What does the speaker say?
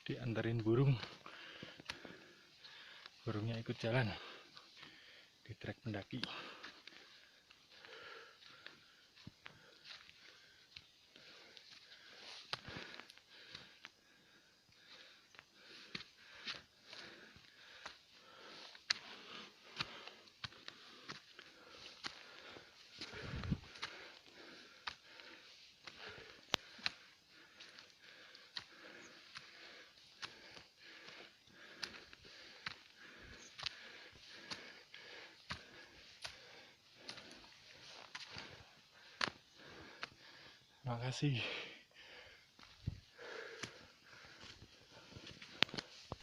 diantarin burung. Burungnya ikut jalan di trek pendaki. Terima kasih.